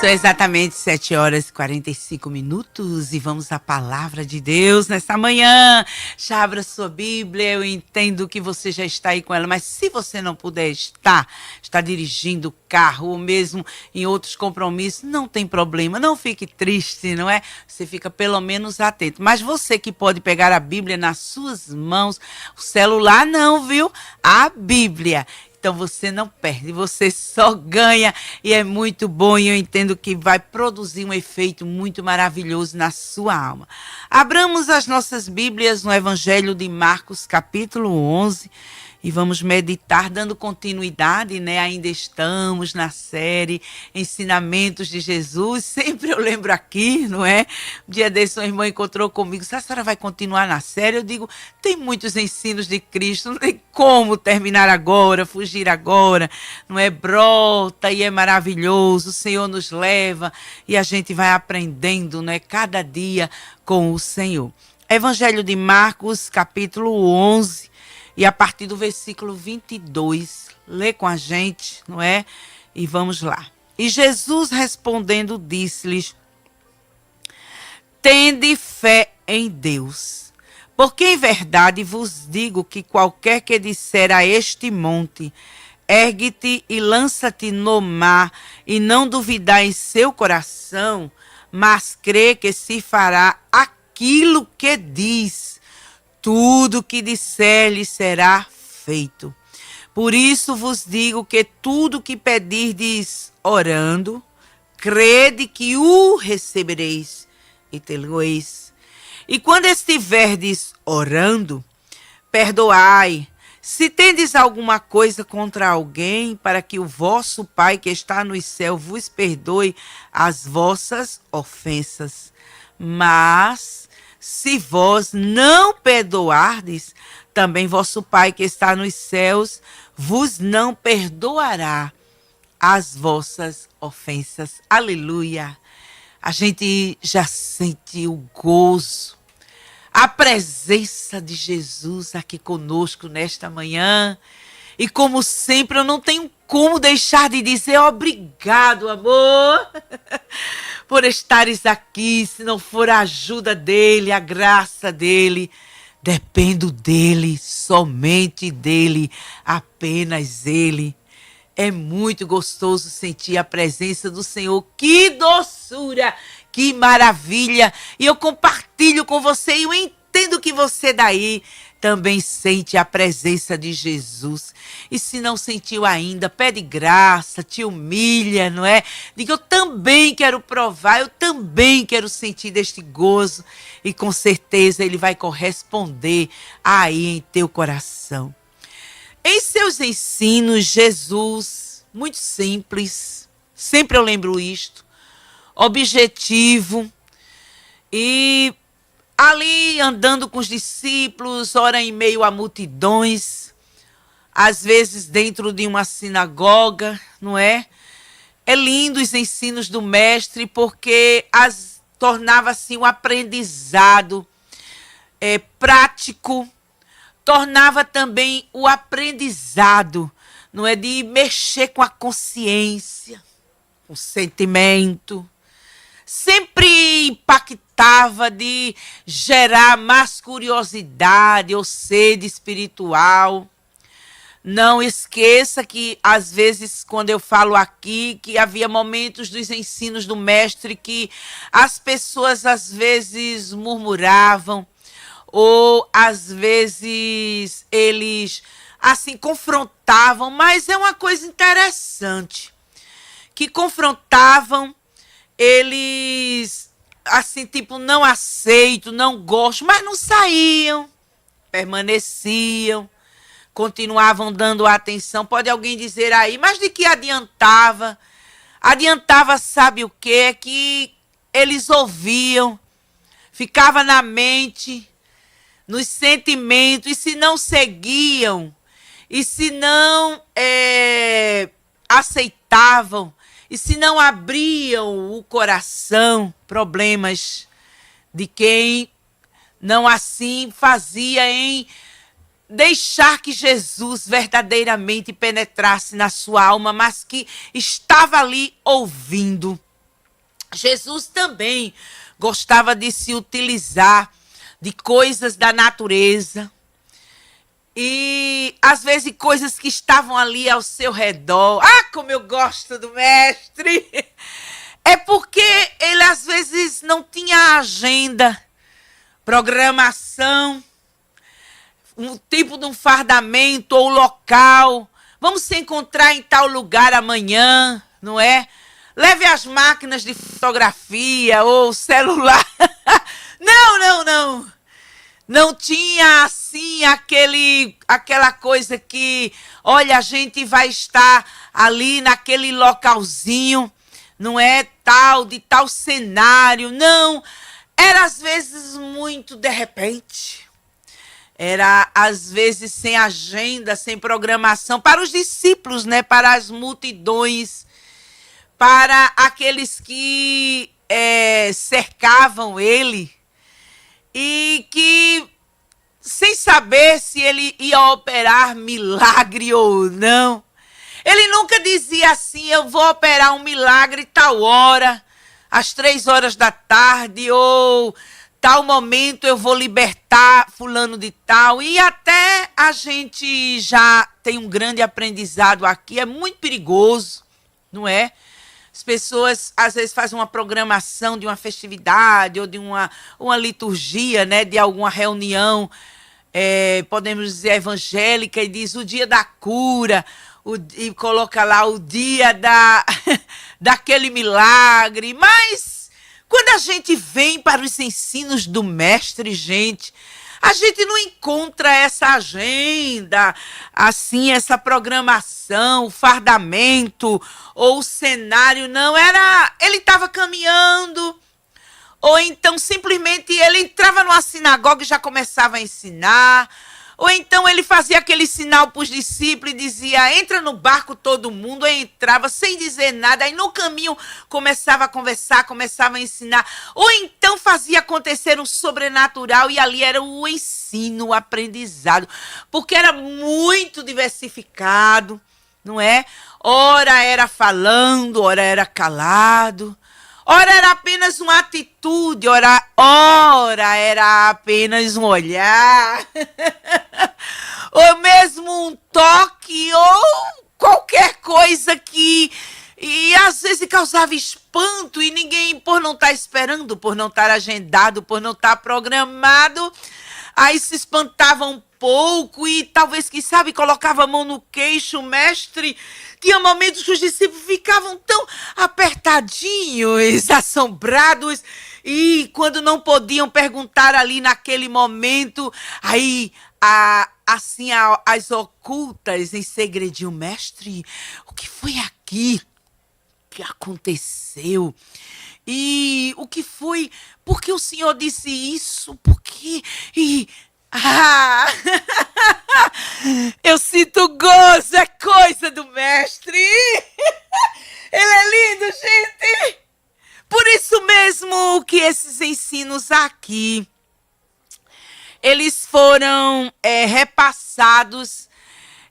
São exatamente 7h45 e vamos à palavra de Deus nessa manhã. Já abra sua Bíblia, eu entendo que você já está aí com ela, mas se você não puder estar, está dirigindo o carro ou mesmo em outros compromissos, não tem problema, não fique triste, não é? Você fica pelo menos atento. Mas você que pode pegar a Bíblia nas suas mãos, o celular não, viu? A Bíblia. Então você não perde, você só ganha e é muito bom e eu entendo que vai produzir um efeito muito maravilhoso na sua alma. Abramos as nossas Bíblias no Evangelho de Marcos, capítulo 11, e vamos meditar, dando continuidade, né? Ainda estamos na série Ensinamentos de Jesus. Sempre eu lembro aqui, não é? Um dia desse, uma irmã encontrou comigo. Se a senhora vai continuar na série? Eu digo, tem muitos ensinos de Cristo, não tem como terminar agora, fugir agora. Não é? Brota e é maravilhoso. O Senhor nos leva e a gente vai aprendendo, não é? Cada dia com o Senhor. Evangelho de Marcos, capítulo 11. E a partir do versículo 22, lê com a gente, não é? E vamos lá. E Jesus respondendo disse-lhes: tende fé em Deus, porque em verdade vos digo que qualquer que disser a este monte, ergue-te e lança-te no mar, e não duvidar em seu coração, mas crê que se fará aquilo que diz, tudo que disser lhe será feito. Por isso vos digo que tudo que pedirdes orando, crede que o recebereis e tê-lo-eis. E quando estiverdes orando, perdoai, se tendes alguma coisa contra alguém, para que o vosso Pai que está no céu vos perdoe as vossas ofensas. Mas se vós não perdoardes, também vosso Pai que está nos céus vos não perdoará as vossas ofensas. Aleluia! A gente já sente o gozo, a presença de Jesus aqui conosco nesta manhã. E como sempre, eu não tenho como deixar de dizer obrigado, amor, por estares aqui. Se não for a ajuda dele, a graça dele, dependo dele, somente dele, apenas ele. É muito gostoso sentir a presença do Senhor. Que doçura, que maravilha. E eu compartilho com você e eu entendo que você daí também sente a presença de Jesus. E se não sentiu ainda, pede graça, te humilha, não é? Diga, eu também quero provar, eu também quero sentir deste gozo. E com certeza ele vai corresponder aí em teu coração. Em seus ensinos, Jesus, muito simples, sempre eu lembro isto, objetivo, e ali andando com os discípulos, ora em meio a multidões, às vezes dentro de uma sinagoga, não é? É lindo os ensinos do mestre, porque tornava-se um aprendizado prático, tornava também o aprendizado, não é, de mexer com a consciência, com o sentimento. Sempre impactava de gerar mais curiosidade ou sede espiritual. Não esqueça que, às vezes, quando eu falo aqui, que havia momentos dos ensinos do mestre que as pessoas, às vezes, murmuravam, ou, às vezes, eles, assim, confrontavam, mas é uma coisa interessante, que confrontavam, eles, assim, tipo, não aceito, não gosto, mas não saíam, permaneciam, continuavam dando atenção. Pode alguém dizer aí, mas de que adiantava? Adiantava, sabe o quê? É que eles ouviam, ficava na mente, nos sentimentos, e se não seguiam, e se não aceitavam, e se não abriam o coração, problemas de quem não assim fazia em deixar que Jesus verdadeiramente penetrasse na sua alma, mas que estava ali ouvindo. Jesus também gostava de se utilizar de coisas da natureza e, às vezes, coisas que estavam ali ao seu redor. Ah, como eu gosto do mestre! É porque ele, às vezes, não tinha agenda, programação, um tipo de um fardamento ou local. Vamos se encontrar em tal lugar amanhã, não é? Leve as máquinas de fotografia ou celular. Não. Não tinha assim aquela coisa que, olha, a gente vai estar ali naquele localzinho, não é de tal cenário. Não, era às vezes muito de repente. Era, às vezes, sem agenda, sem programação, para os discípulos, né? Para as multidões, para aqueles que cercavam ele e que, sem saber se ele ia operar milagre ou não, ele nunca dizia assim, eu vou operar um milagre tal hora, às 3 horas da tarde, ou tal momento eu vou libertar fulano de tal. E até a gente já tem um grande aprendizado aqui, é muito perigoso, não é? As pessoas às vezes fazem uma programação de uma festividade ou de uma liturgia, né, de alguma reunião, podemos dizer evangélica, e diz o dia da cura, e coloca lá o dia daquele milagre. Mas quando a gente vem para os ensinos do mestre, gente, a gente não encontra essa agenda, assim, essa programação, o fardamento ou o cenário, não. Ele estava caminhando, ou então simplesmente ele entrava numa sinagoga e já começava a ensinar. Ou então ele fazia aquele sinal para os discípulos e dizia, entra no barco todo mundo, aí entrava sem dizer nada, aí no caminho começava a conversar, começava a ensinar. Ou então fazia acontecer um sobrenatural e ali era o ensino, o aprendizado, porque era muito diversificado, não é? Ora era falando, ora era calado. Ora era apenas uma atitude, ora era apenas um olhar, ou mesmo um toque, ou qualquer coisa e às vezes causava espanto, e ninguém, por não estar esperando, por não estar agendado, por não estar programado, aí se espantava um pouco e talvez, quem sabe, colocava a mão no queixo. O mestre tinha momentos que os discípulos ficavam tão apertadinhos, assombrados, e quando não podiam perguntar ali naquele momento, aí as ocultas em segredinho, mestre, o que foi aqui que aconteceu? E o que foi? Por que o senhor disse isso? Por quê? Eu sinto gozo, é coisa do mestre. Ele é lindo, gente. Por isso mesmo que esses ensinos aqui, eles foram repassados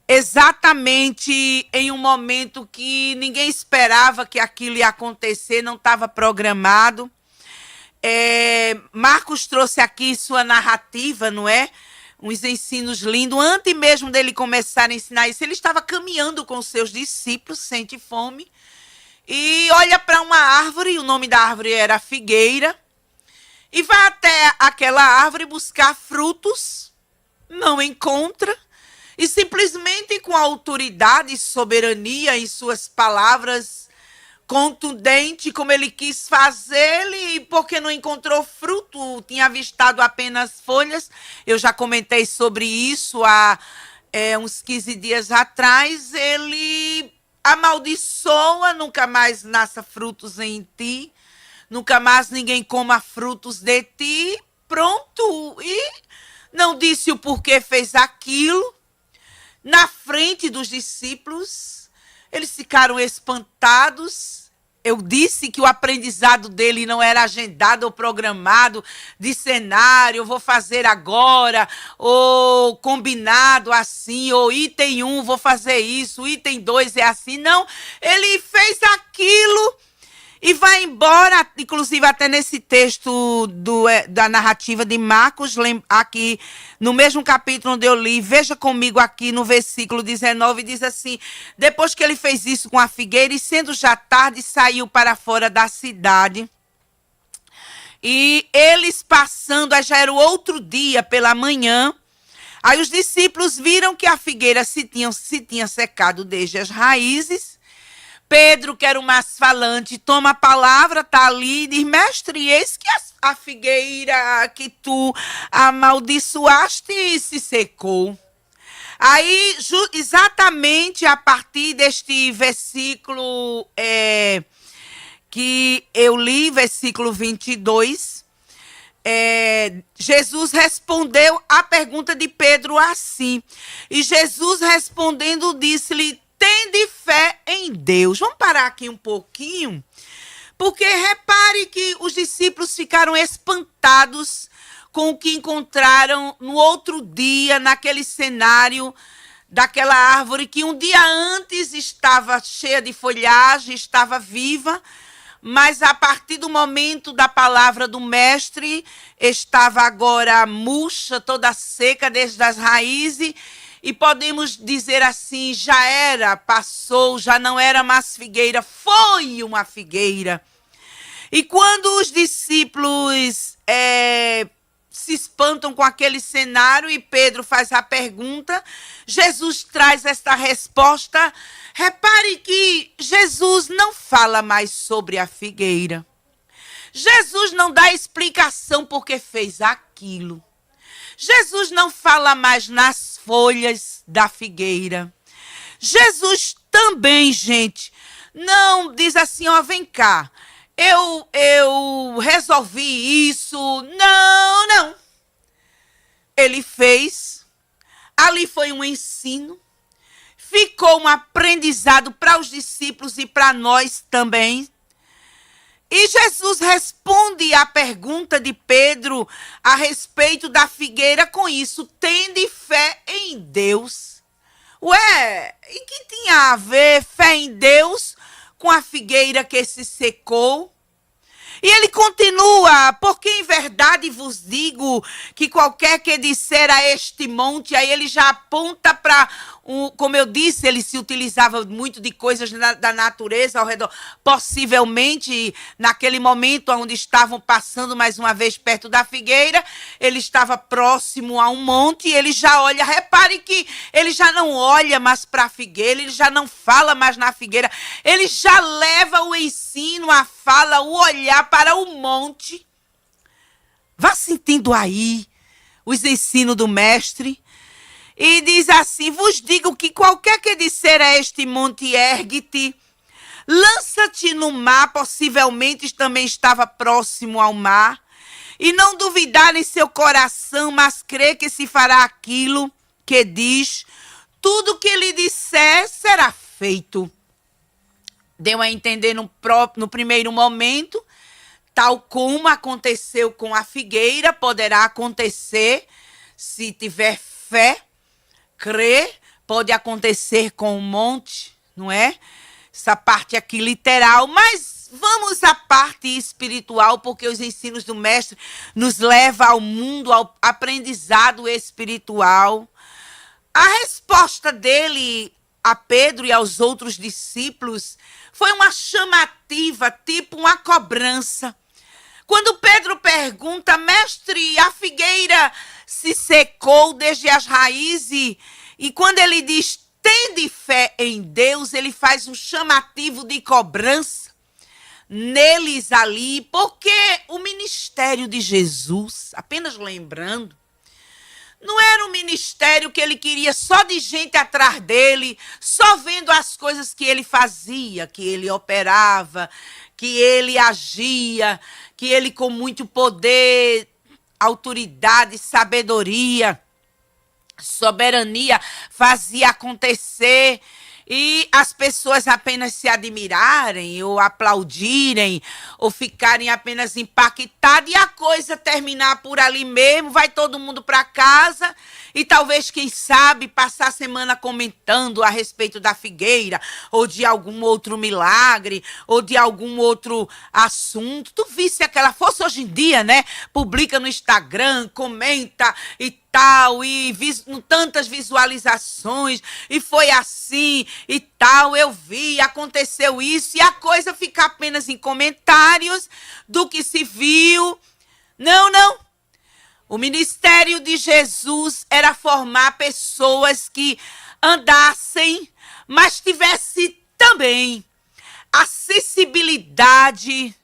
exatamente em um momento que ninguém esperava que aquilo ia acontecer, não estava programado. Marcos trouxe aqui sua narrativa, não é? Uns ensinos lindos. Antes mesmo dele começar a ensinar isso, ele estava caminhando com seus discípulos, sente fome, e olha para uma árvore, o nome da árvore era figueira, e vai até aquela árvore buscar frutos, não encontra, e simplesmente com autoridade e soberania em suas palavras, contundente, como ele quis fazer, e porque não encontrou fruto, tinha avistado apenas folhas. Eu já comentei sobre isso há uns 15 dias atrás. Ele amaldiçoa, nunca mais nasça frutos em ti, nunca mais ninguém coma frutos de ti, pronto. E não disse o porquê fez aquilo. Na frente dos discípulos, eles ficaram espantados. Eu disse que o aprendizado dele não era agendado ou programado de cenário, eu vou fazer agora, ou combinado assim, ou item 1, vou fazer isso, item 2 é assim. Não, ele fez aquilo e vai embora, inclusive até nesse texto da narrativa de Marcos, aqui no mesmo capítulo onde eu li, veja comigo aqui no versículo 19, diz assim: depois que ele fez isso com a figueira, e sendo já tarde, saiu para fora da cidade. E eles passando, já era o outro dia pela manhã, aí os discípulos viram que a figueira se tinha secado desde as raízes. Pedro, que era o mais falante, toma a palavra, está ali e diz: mestre, eis que a figueira que tu amaldiçoaste se secou. Aí, exatamente a partir deste versículo que eu li, versículo 22, Jesus respondeu a pergunta de Pedro assim. E Jesus respondendo disse-lhe: tende fé em Deus. Vamos parar aqui um pouquinho, porque repare que os discípulos ficaram espantados com o que encontraram no outro dia, naquele cenário daquela árvore que um dia antes estava cheia de folhagem, estava viva, mas a partir do momento da palavra do mestre, estava agora murcha, toda seca desde as raízes, e podemos dizer assim, já era, passou, já não era mais figueira, foi uma figueira. E quando os discípulos se espantam com aquele cenário e Pedro faz a pergunta, Jesus traz esta resposta. Repare que Jesus não fala mais sobre a figueira. Jesus não dá explicação porque fez aquilo. Jesus não fala mais nas folhas da figueira. Jesus também, gente, não diz assim: ó, vem cá, eu resolvi isso. Não. Ele fez, ali foi um ensino, ficou um aprendizado para os discípulos e para nós também. E Jesus responde à pergunta de Pedro a respeito da figueira com isso: tende fé em Deus. Ué, e que tinha a ver fé em Deus com a figueira que se secou? E ele continua: porque em verdade vos digo que qualquer que disser a este monte, aí ele já aponta para, como eu disse, ele se utilizava muito de coisas da natureza ao redor. Possivelmente, naquele momento onde estavam passando mais uma vez perto da figueira, ele estava próximo a um monte e ele já olha. Repare que ele já não olha mais para a figueira, ele já não fala mais na figueira, ele já leva o ensino, a fala, o olhar para o monte. Vá sentindo aí os ensinos do mestre. E diz assim: vos digo que qualquer que disser a este monte, ergue-te, lança-te no mar, possivelmente também estava próximo ao mar, e não duvidar em seu coração, mas crer que se fará aquilo que diz, tudo que lhe disser será feito. Deu a entender no primeiro momento, tal como aconteceu com a figueira, poderá acontecer se tiver fé, crer, pode acontecer com o monte, não é? Essa parte aqui literal, mas vamos à parte espiritual, porque os ensinos do mestre nos levam ao mundo, ao aprendizado espiritual. A resposta dele a Pedro e aos outros discípulos foi uma chamativa, tipo uma cobrança. Quando Pedro pergunta: mestre, a figueira se secou desde as raízes, e quando ele diz: tende fé em Deus, ele faz um chamativo de cobrança neles ali, porque o ministério de Jesus, apenas lembrando, não era um ministério que ele queria só de gente atrás dele, só vendo as coisas que ele fazia, que ele operava, que ele agia, que ele com muito poder, autoridade, sabedoria, soberania fazia acontecer. e as pessoas apenas se admirarem, ou aplaudirem, ou ficarem apenas impactadas, e a coisa terminar por ali mesmo, vai todo mundo para casa, e talvez, quem sabe, passar a semana comentando a respeito da figueira, ou de algum outro milagre, ou de algum outro assunto. Tu visse se aquela fosse hoje em dia, né? Publica no Instagram, comenta e tal, e tantas visualizações, e foi assim e tal, eu vi, aconteceu isso, e a coisa fica apenas em comentários do que se viu. Não, não. O ministério de Jesus era formar pessoas que andassem, mas tivesse também a sensibilidade,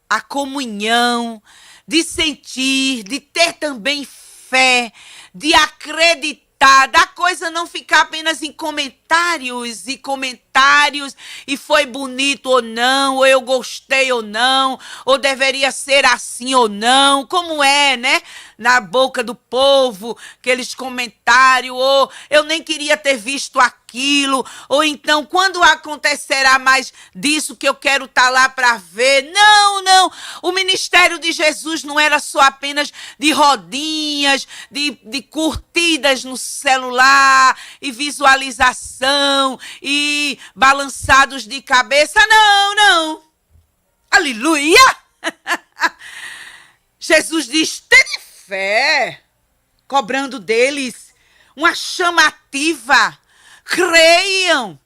a comunhão, de sentir, de ter também fé, de acreditar, da coisa não ficar apenas em comentários e foi bonito ou não, ou eu gostei ou não, ou deveria ser assim ou não, como é, né? Na boca do povo, aqueles comentários, ou eu nem queria ter visto aquilo, ou então, quando acontecerá mais disso que eu quero estar lá para ver? Não, não, o ministério de Jesus não era só apenas de rodinhas, de curtidas no celular, e visualização, e balançados de cabeça, não, não. Aleluia! Jesus diz, tende fé, cobrando deles uma chamativa. Creiam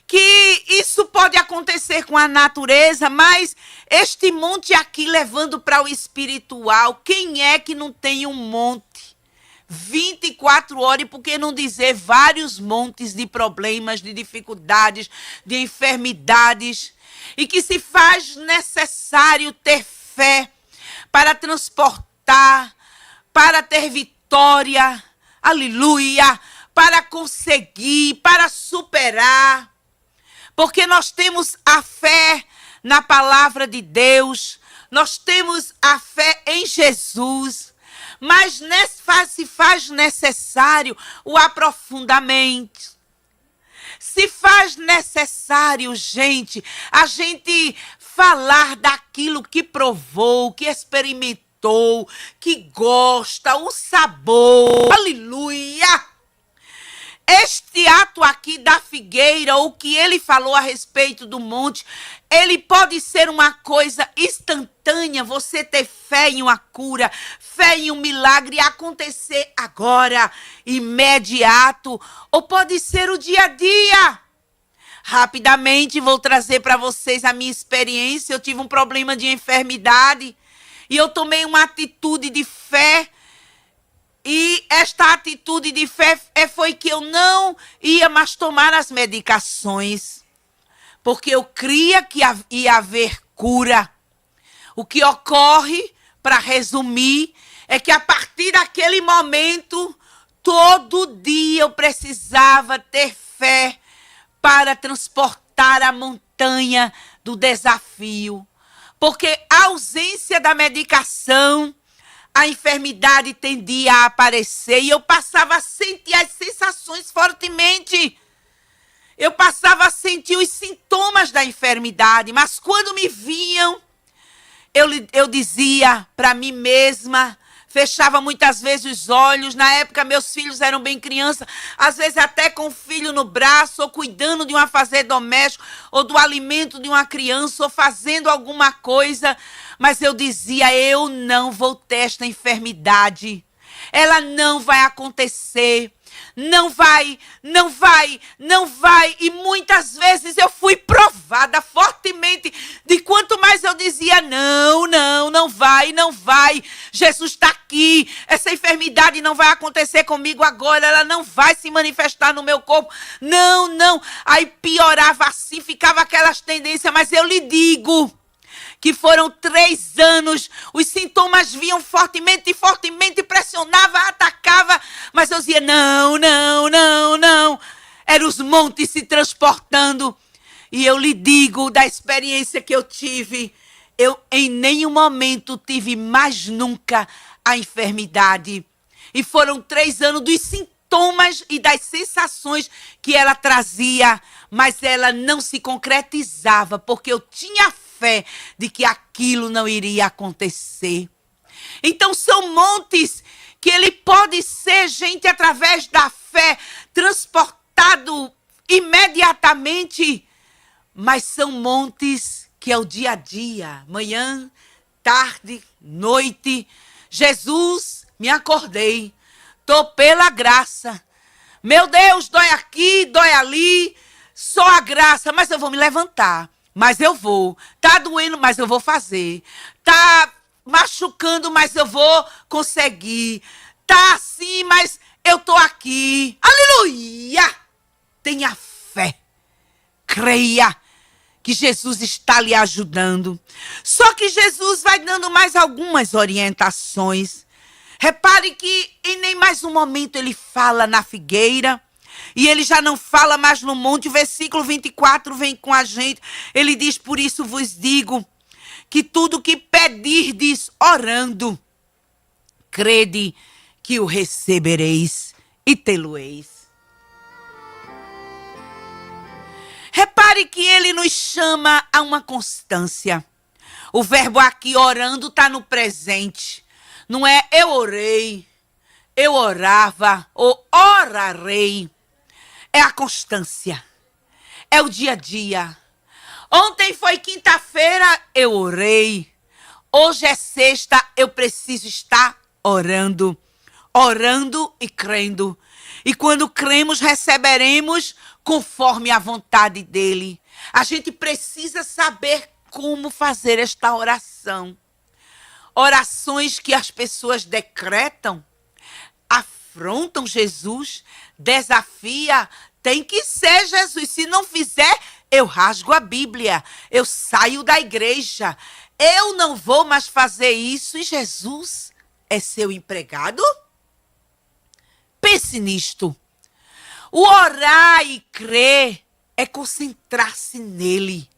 que isso pode acontecer com a natureza, mas este monte aqui levando para o espiritual, quem é que não tem um monte? 24 horas, e por que não dizer vários montes de problemas, de dificuldades, de enfermidades, e que se faz necessário ter fé para transportar, para ter vitória, aleluia, para conseguir, para superar, porque nós temos a fé na palavra de Deus, nós temos a fé em Jesus, mas se faz necessário o aprofundamento. Se faz necessário, gente, a gente falar daquilo que provou, que experimentou, que gosta, o sabor. Aleluia! Este ato aqui da figueira, ou que ele falou a respeito do monte, ele pode ser uma coisa instantânea, você ter fé em uma cura, fé em um milagre acontecer agora, imediato, ou pode ser o dia a dia. Rapidamente vou trazer para vocês a minha experiência. Eu tive um problema de enfermidade e eu tomei uma atitude de fé. E esta atitude de fé foi que eu não ia mais tomar as medicações, porque eu cria que ia haver cura. O que ocorre, para resumir, é que a partir daquele momento, todo dia eu precisava ter fé para transportar a montanha do desafio. Porque a ausência da medicação, a enfermidade tendia a aparecer e eu passava a sentir as sensações fortemente. Eu passava a sentir os sintomas da enfermidade, mas quando me vinham, eu dizia para mim mesma, fechava muitas vezes os olhos. Na época, meus filhos eram bem crianças, às vezes até com o filho no braço, ou cuidando de um afazer doméstico, ou do alimento de uma criança, ou fazendo alguma coisa. Mas eu dizia, eu não vou ter esta enfermidade. Ela não vai acontecer. Não vai, não vai, não vai. E muitas vezes eu fui provada fortemente de quanto mais eu dizia, não, não, não vai, não vai. Jesus está aqui, essa enfermidade não vai acontecer comigo agora, ela não vai se manifestar no meu corpo. Não, não. Aí piorava assim, ficava aquelas tendências, mas eu lhe digo que foram 3 anos, os sintomas vinham fortemente, pressionava, atacava, mas eu dizia, não, não, não, não. Eram os montes se transportando. E eu lhe digo da experiência que eu tive, eu em nenhum momento tive mais nunca a enfermidade. E foram 3 anos dos sintomas sintomas e das sensações que ela trazia, mas ela não se concretizava, porque eu tinha fé de que aquilo não iria acontecer. Então são montes que ele pode ser, gente, através da fé, transportado imediatamente, mas são montes que é o dia a dia, manhã, tarde, noite. Jesus, me acordei, tô pela graça. Meu Deus, dói aqui, dói ali, só a graça, mas eu vou me levantar, mas eu vou. Tá doendo, mas eu vou fazer. Tá machucando, mas eu vou conseguir. Tá assim, mas eu tô aqui. Aleluia! Tenha fé. Creia que Jesus está lhe ajudando. Só que Jesus vai dando mais algumas orientações. Repare que em nem mais um momento ele fala na figueira. E ele já não fala mais no monte. O versículo 24 vem com a gente. Ele diz, por isso vos digo, que tudo que pedirdes orando, crede que o recebereis e tê-lo-eis. Repare que ele nos chama a uma constância. O verbo aqui orando está no presente. Não é eu orei, eu orava ou orarei. É a constância. É o dia a dia. Ontem foi quinta-feira, eu orei. Hoje é sexta, eu preciso estar orando. Orando e crendo. E quando cremos, receberemos conforme a vontade dele. A gente precisa saber como fazer esta oração. Orações que as pessoas decretam, afrontam Jesus, desafia, tem que ser Jesus. Se não fizer, eu rasgo a Bíblia, eu saio da igreja, eu não vou mais fazer isso. E Jesus é seu empregado? Pense nisto. O orar e crer é concentrar-se nele.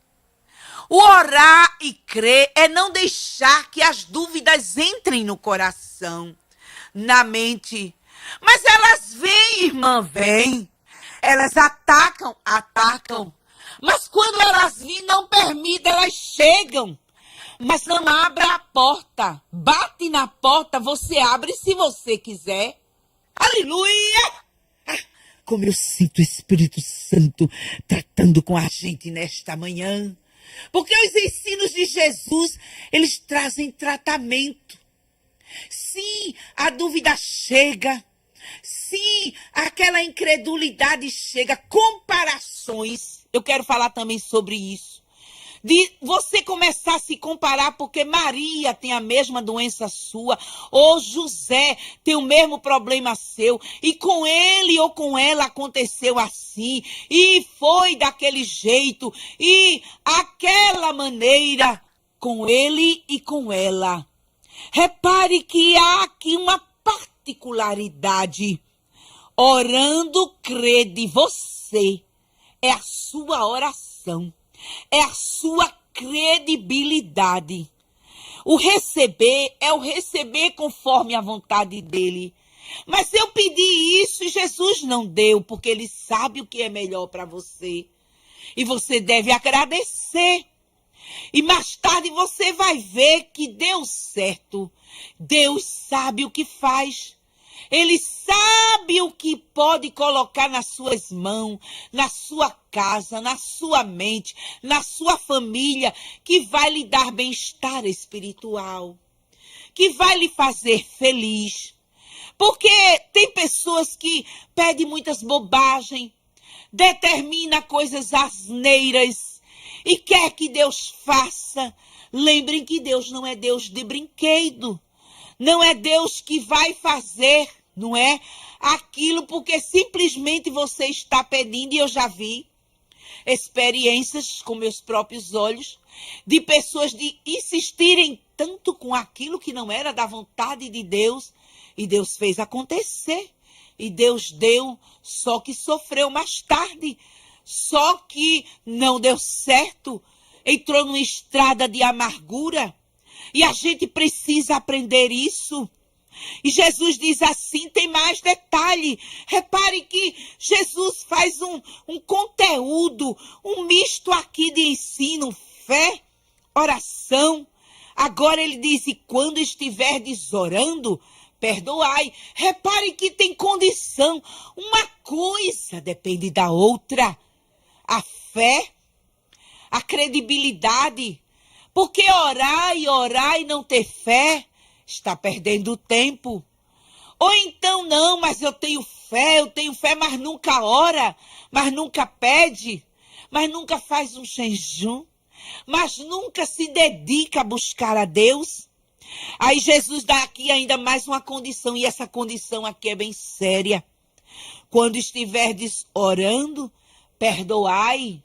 O orar e crer é não deixar que as dúvidas entrem no coração, na mente. Mas elas vêm, irmã, vêm. Elas atacam. Mas quando elas vêm, não permitem, elas chegam. Mas não abra a porta. Bate na porta, você abre se você quiser. Aleluia! Como eu sinto o Espírito Santo tratando com a gente nesta manhã. Porque os ensinos de Jesus, eles trazem tratamento. Sim, a dúvida chega. Sim, aquela incredulidade chega. Comparações. Eu quero falar também sobre isso. De você começar a se comparar porque Maria tem a mesma doença sua, ou José tem o mesmo problema seu, e com ele ou com ela aconteceu assim, e foi daquele jeito, e aquela maneira, com ele e com ela. Repare que há aqui uma particularidade. Orando, crede, você é a sua oração. É a sua credibilidade. O receber é o receber conforme a vontade dele. Mas eu pedi isso e Jesus não deu, porque ele sabe o que é melhor para você. E você deve agradecer. E mais tarde você vai ver que deu certo. Deus sabe o que faz. Ele sabe o que pode colocar nas suas mãos, na sua casa, na sua mente, na sua família, que vai lhe dar bem-estar espiritual, que vai lhe fazer feliz. Porque tem pessoas que pedem muitas bobagens, determina coisas asneiras e quer que Deus faça. Lembrem que Deus não é Deus de brinquedo. Não é Deus que vai fazer, não é? Aquilo porque simplesmente você está pedindo, e eu já vi experiências com meus próprios olhos, de pessoas de insistirem tanto com aquilo que não era da vontade de Deus, e Deus fez acontecer, e Deus deu, só que sofreu mais tarde, só que não deu certo, entrou numa estrada de amargura. E a gente precisa aprender isso. E Jesus diz assim, tem mais detalhe. Repare que Jesus faz um conteúdo, um misto aqui de ensino, fé, oração. Agora ele diz, e quando estiverdes orando, perdoai. Repare que tem condição. Uma coisa depende da outra. A fé, a credibilidade. Porque orar e não ter fé, está perdendo tempo. Ou então, não, mas eu tenho fé, mas nunca ora, mas nunca pede, mas nunca faz um jejum, mas nunca se dedica a buscar a Deus. Aí Jesus dá aqui ainda mais uma condição, e essa condição aqui é bem séria. Quando estiverdes orando, perdoai.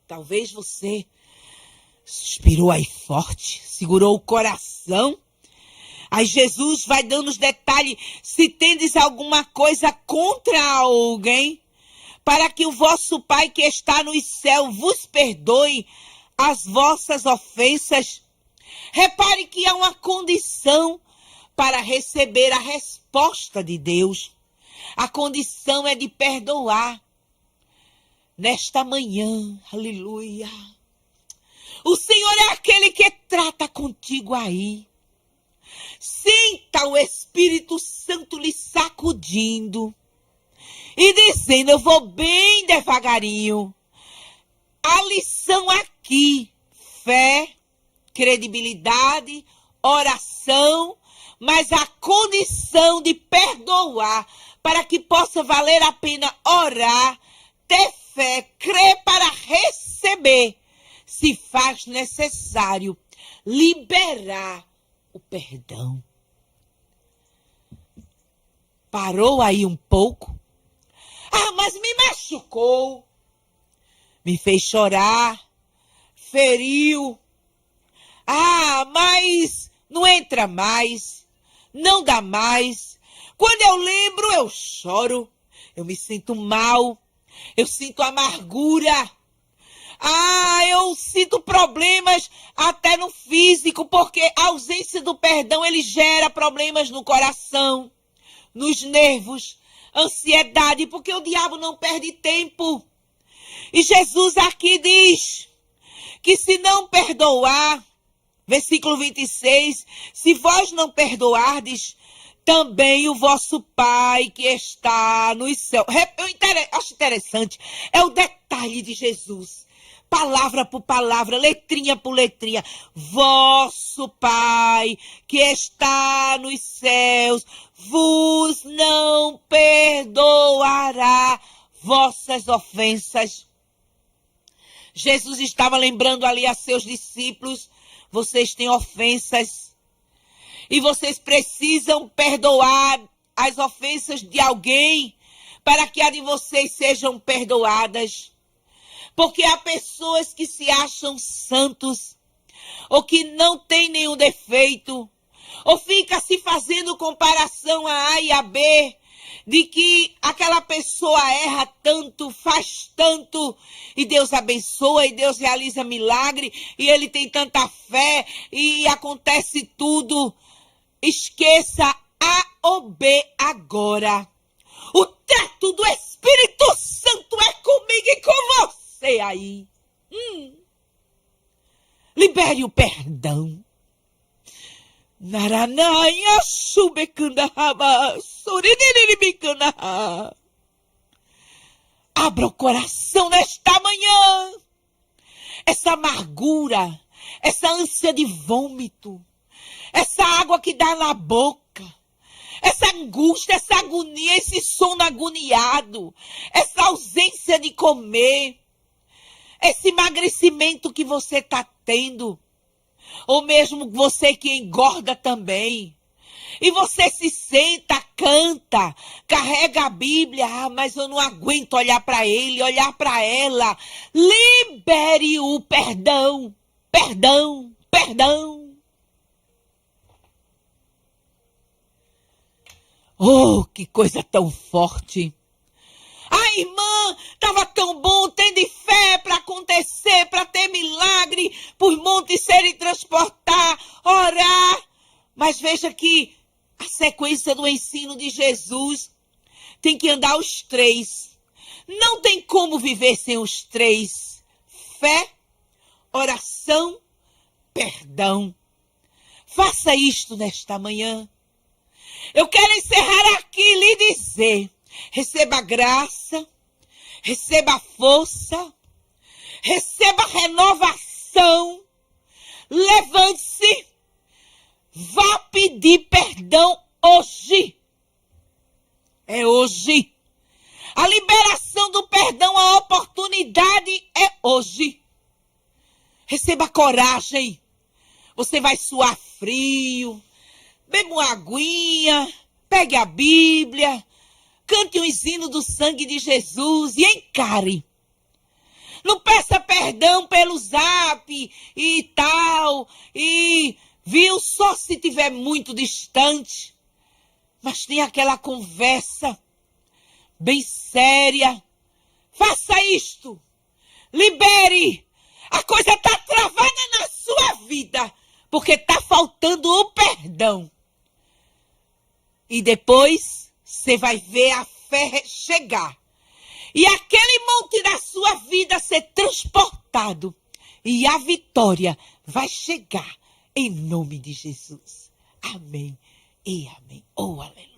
Talvez você suspirou aí forte, segurou o coração. Aí Jesus vai dando os detalhes. Se tendes alguma coisa contra alguém, para que o vosso Pai que está no céu vos perdoe as vossas ofensas. Repare que há uma condição para receber a resposta de Deus. A condição é de perdoar. Nesta manhã, aleluia. O Senhor é aquele que trata contigo aí. Sinta o Espírito Santo lhe sacudindo e dizendo, eu vou bem devagarinho. A lição aqui, fé, credibilidade, oração, mas a condição de perdoar, para que possa valer a pena orar, ter fé, crer para receber. Se faz necessário liberar o perdão. Parou aí um pouco? Mas me machucou, me fez chorar, feriu. Mas não entra mais, não dá mais. Quando eu lembro, eu choro, eu me sinto mal, eu sinto amargura. Eu sinto problemas até no físico, porque a ausência do perdão, ele gera problemas no coração, nos nervos, ansiedade, porque o diabo não perde tempo. E Jesus aqui diz que se não perdoar, versículo 26, se vós não perdoardes, também o vosso Pai que está nos céus. Eu acho interessante, é o detalhe de Jesus. Palavra por palavra, letrinha por letrinha. Vosso Pai que está nos céus vos não perdoará vossas ofensas. Jesus estava lembrando ali a seus discípulos, vocês têm ofensas e vocês precisam perdoar as ofensas de alguém para que a de vocês sejam perdoadas. Porque há pessoas que se acham santos, ou que não têm nenhum defeito, ou fica se fazendo comparação a A e a B, de que aquela pessoa erra tanto, faz tanto, e Deus abençoa, e Deus realiza milagre, e ele tem tanta fé, e acontece tudo. Esqueça A ou B agora. O trato do Espírito Santo é comigo e com você. Aí. Libere o perdão. Naranaia subekandahaba, soriniribikandahá. Abra o coração nesta manhã. Essa amargura, essa ânsia de vômito, essa água que dá na boca, essa angústia, essa agonia, esse sono agoniado, essa ausência de comer, esse emagrecimento que você está tendo, ou mesmo você que engorda também, e você se senta, canta, carrega a Bíblia, mas eu não aguento olhar para ele, olhar para ela. Libere o perdão, perdão, perdão. Oh, que coisa tão forte. Irmã, estava tão bom, tendo fé para acontecer, para ter milagre, por montes serem transportar, orar. Mas veja que a sequência do ensino de Jesus tem que andar os três. Não tem como viver sem os três: fé, oração, perdão. Faça isto nesta manhã. Eu quero encerrar aqui e lhe dizer: receba graça, receba força, receba renovação. Levante-se, vá pedir perdão hoje. É hoje. A liberação do perdão, a oportunidade é hoje. Receba coragem. Você vai suar frio. Beba uma aguinha. Pegue a Bíblia. Cante um hino do sangue de Jesus e encare. Não peça perdão pelo zap e tal. E viu, só se tiver muito distante. Mas tem aquela conversa bem séria. Faça isto. Libere. A coisa está travada na sua vida, porque está faltando o perdão. E depois você vai ver a fé chegar. E aquele monte da sua vida ser transportado. E a vitória vai chegar em nome de Jesus. Amém e amém. Oh, aleluia.